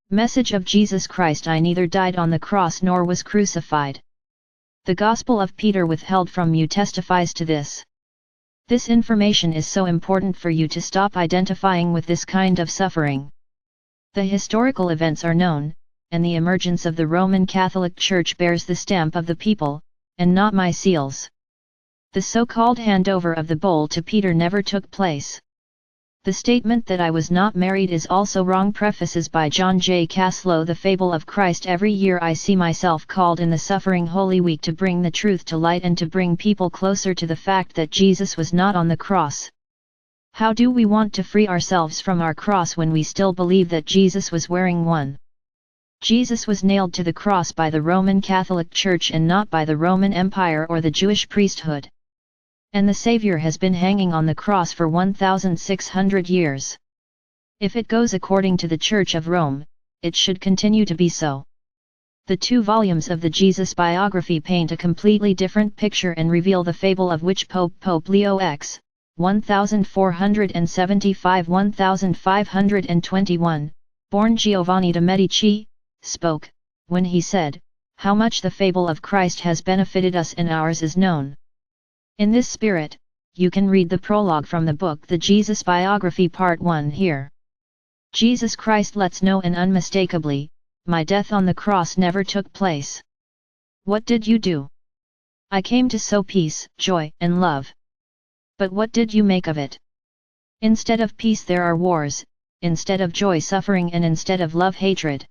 Message of Jesus Christ: I neither died on the cross nor was crucified. The Gospel of Peter withheld from you testifies to this. This information is so important for you to stop identifying with this kind of suffering. The historical events are known, and the emergence of the Roman Catholic Church bears the stamp of the people, and not my seals. The so-called handover of the bowl to Peter never took place. The statement that I was not married is also wrong. Prefaces by John J. Caslow. The Fable of Christ. Every year I see myself called in the Suffering Holy Week to bring the truth to light and to bring people closer to the fact that Jesus was not on the cross. How do we want to free ourselves from our cross when we still believe that Jesus was wearing one? Jesus was nailed to the cross by the Roman Catholic Church and not by the Roman Empire or the Jewish priesthood. And the Savior has been hanging on the cross for 1,600 years. If it goes according to the Church of Rome, it should continue to be so. The 2 volumes of the Jesus biography paint a completely different picture and reveal the fable of which Pope Leo X, 1475–1521, born Giovanni de' Medici, spoke, when he said, "How much the fable of Christ has benefited us and ours is known." In this spirit, you can read the prologue from the book The Jesus Biography Part 1 here. Jesus Christ lets know and unmistakably, my death on the cross never took place. What did you do? I came to sow peace, joy, and love. But what did you make of it? Instead of peace there are wars, instead of joy suffering, and instead of love hatred.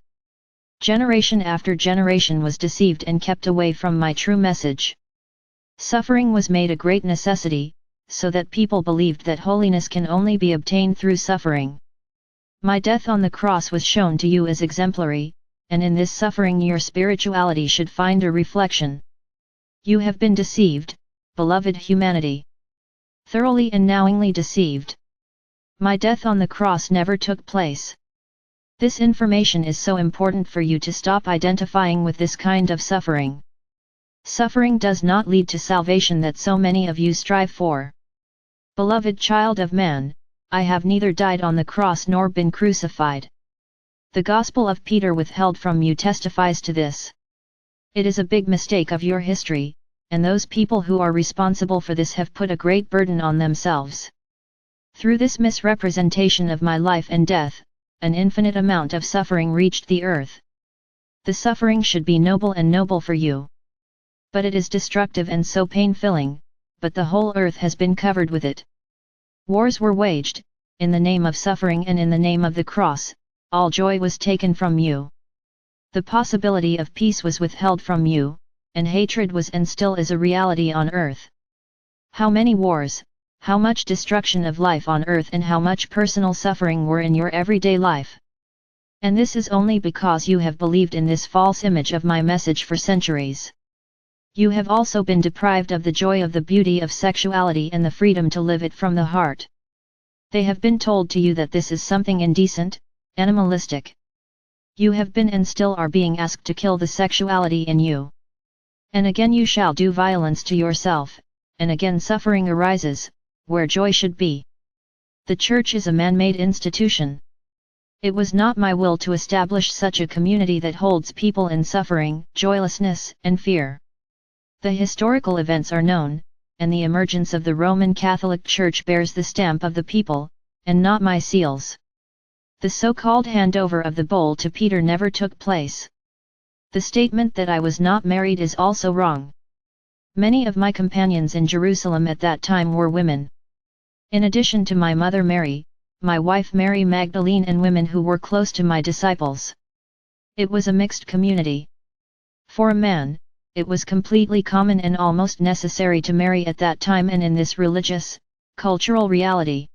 Generation after generation was deceived and kept away from my true message. Suffering was made a great necessity, so that people believed that holiness can only be obtained through suffering. My death on the cross was shown to you as exemplary, and in this suffering your spirituality should find a reflection. You have been deceived, beloved humanity. Thoroughly and knowingly deceived. My death on the cross never took place. This information is so important for you to stop identifying with this kind of suffering. Suffering does not lead to salvation that so many of you strive for. Beloved child of man, I have neither died on the cross nor been crucified. The Gospel of Peter withheld from you testifies to this. It is a big mistake of your history, and those people who are responsible for this have put a great burden on themselves. Through this misrepresentation of my life and death, an infinite amount of suffering reached the earth. The suffering should be noble and noble for you. But it is destructive and so pain-filling, but the whole earth has been covered with it. Wars were waged, in the name of suffering and in the name of the cross, all joy was taken from you. The possibility of peace was withheld from you, and hatred was and still is a reality on earth. How many wars, how much destruction of life on earth and how much personal suffering were in your everyday life. And this is only because you have believed in this false image of my message for centuries. You have also been deprived of the joy of the beauty of sexuality and the freedom to live it from the heart. They have been told to you that this is something indecent, animalistic. You have been and still are being asked to kill the sexuality in you. And again you shall do violence to yourself, and again suffering arises, where joy should be. The Church is a man-made institution. It was not my will to establish such a community that holds people in suffering, joylessness, and fear. The historical events are known, and the emergence of the Roman Catholic Church bears the stamp of the people, and not my seals. The so-called handover of the bowl to Peter never took place. The statement that I was not married is also wrong. Many of my companions in Jerusalem at that time were women. In addition to my mother Mary, my wife Mary Magdalene, and women who were close to my disciples. It was a mixed community. For a man, it was completely common and almost necessary to marry at that time and in this religious, cultural reality.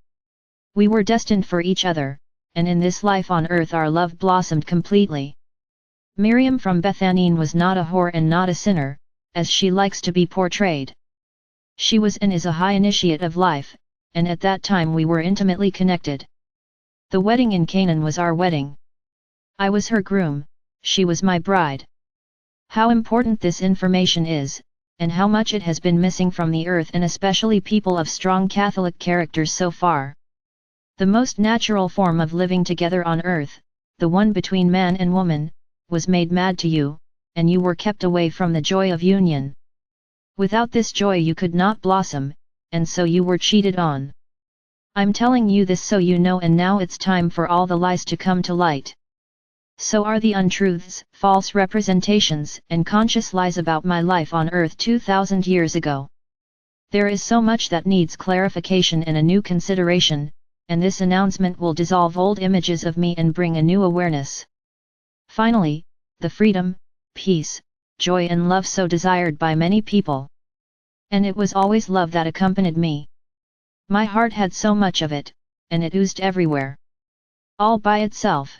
We were destined for each other, and in this life on earth our love blossomed completely. Miriam from Bethanine was not a whore and not a sinner, as she likes to be portrayed. She was and is a high initiate of life, and at that time we were intimately connected. The wedding in Canaan was our wedding. I was her groom, she was my bride. How important this information is, and how much it has been missing from the earth and especially people of strong Catholic characters so far. The most natural form of living together on earth, the one between man and woman, was made mad to you, and you were kept away from the joy of union. Without this joy you could not blossom, and so you were cheated on. I'm telling you this so you know, and now it's time for all the lies to come to light. So are the untruths, false representations, and conscious lies about my life on earth 2000 years ago. There is so much that needs clarification and a new consideration, and this announcement will dissolve old images of me and bring a new awareness. Finally, the freedom, peace, joy and love so desired by many people. And it was always love that accompanied me. My heart had so much of it, and it oozed everywhere. All by itself.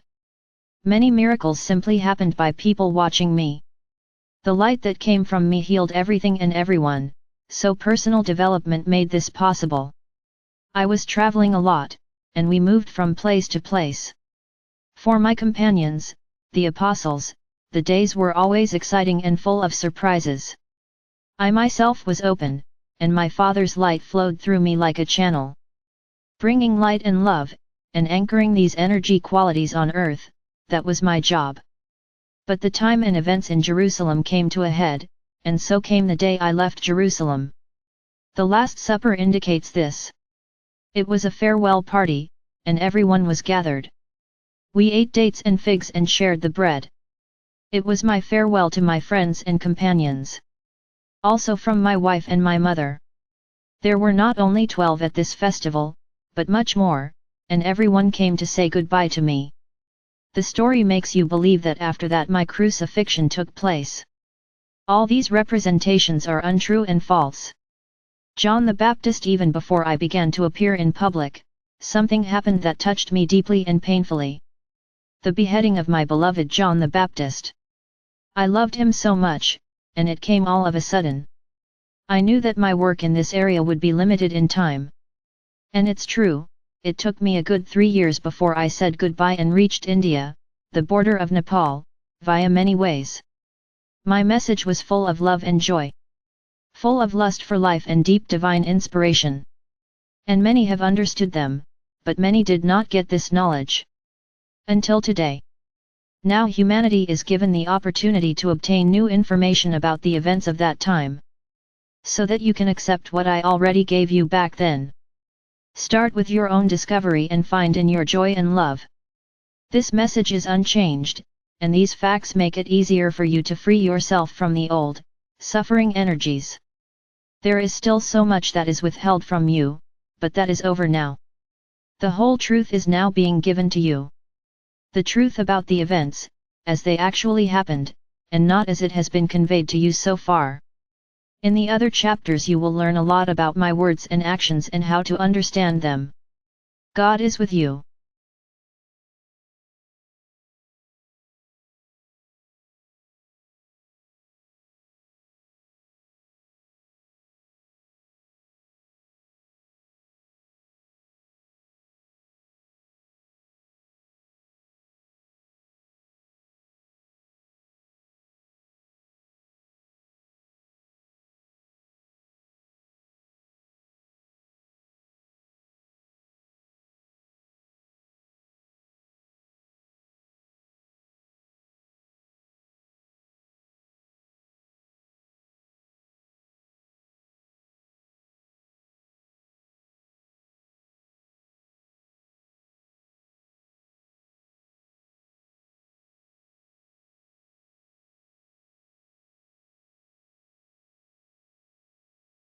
Many miracles simply happened by people watching me. The light that came from me healed everything and everyone, so personal development made this possible. I was traveling a lot, and we moved from place to place. For my companions, the apostles, the days were always exciting and full of surprises. I myself was open, and my Father's light flowed through me like a channel. Bringing light and love, and anchoring these energy qualities on earth, that was my job. But the time and events in Jerusalem came to a head, and so came the day I left Jerusalem. The Last Supper indicates this. It was a farewell party, and everyone was gathered. We ate dates and figs and shared the bread. It was my farewell to my friends and companions. Also from my wife and my mother. There were not only 12 at this festival, but much more, and everyone came to say goodbye to me. The story makes you believe that after that my crucifixion took place. All these representations are untrue and false. John the Baptist, even before I began to appear in public, something happened that touched me deeply and painfully. The beheading of my beloved John the Baptist. I loved him so much, and it came all of a sudden. I knew that my work in this area would be limited in time. And it's true, it took me a good 3 years before I said goodbye and reached India, the border of Nepal, via many ways. My message was full of love and joy. Full of lust for life and deep divine inspiration. And many have understood them, but many did not get this knowledge. Until today. Now humanity is given the opportunity to obtain new information about the events of that time. So that you can accept what I already gave you back then. Start with your own discovery and find in your joy and love. This message is unchanged, and these facts make it easier for you to free yourself from the old, suffering energies. There is still so much that is withheld from you, but that is over now. The whole truth is now being given to you. The truth about the events, as they actually happened, and not as it has been conveyed to you so far. In the other chapters you will learn a lot about my words and actions and how to understand them. God is with you.